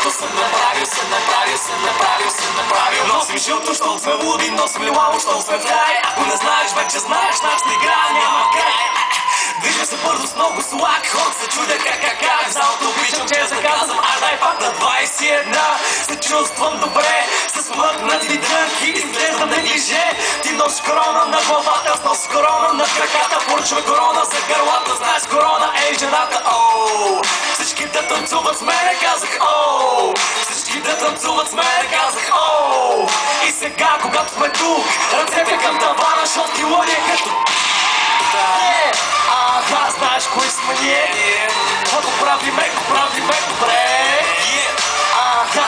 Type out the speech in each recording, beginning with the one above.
което съм направил, Носим жълто, що сме луди, носим лилаво, що сме в рай. Ако не знаеш, вече знаеш, нашата игра няма край. Движим се бързо с много слак, ход се чудя как в залата обичам, че заказвам, дай пак на 21. Се чувствам добре, с мъкнати дрънки, изглеждам неглиже. Ти носиш корона на главата, аз носи корона на краката. Поръчва корона за гърлата, знаеш корона, ей жената, оу. Всички да танцуват с мене, казах, оу. Всички да танцуват с мене, казах, оу. И сега, когато сме тук, ръцете към тавана, защото ти лъня като... Знаеш кои сме ние, каквото правиме добре.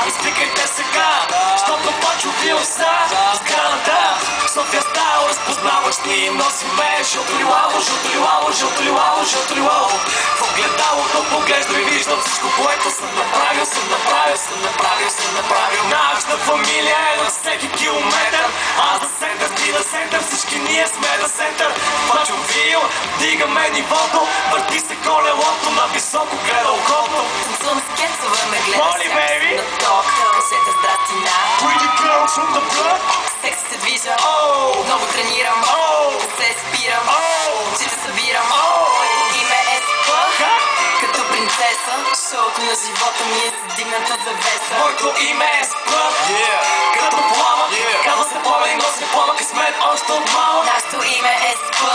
Изтикайте сега, щото почуви оса. Сградата, София стайл, разпознаваш ни, носиме жълто лилаво. В огледалото поглеждам и виждам всичко, което съм направил. Нашата фамилия е на всеки километър. Аз за център, ти на център, всички ние сме на център. Пачвам вил, дигаме нивото, върти се колелото, на високо гледа окото. Танцувам с кецове, ме гледа baby. на ток, кажете здрасти на Pretty girls from the block. секси се движа, много тренирам, не се спирам, очите събирам. Моето име е Спа, като принцеса, шоуто на живота ми е с дигната завеса. Моето име е Спа, като пламък, казва се пламен и носи пламък, късмет още от малък. Нашето име е Спа,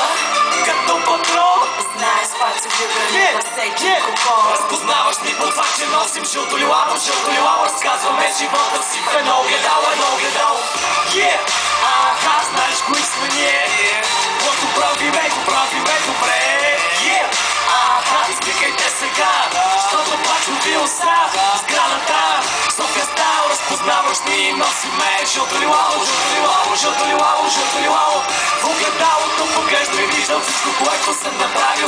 като патрон, знаеш паче влюбени във всеки купон. разпознаваш ни по това, че носим жълто лилаво. Разказваме живота си в едно огледало. Знаеш кои сме ние, каквото правиме добре. Изтикайте сега, защото пак лови оса. Сградата, София стайл, разпознаваш ни, носиме жълто лилаво. В огледалото поглеждам и виждам всичко, което съм направил.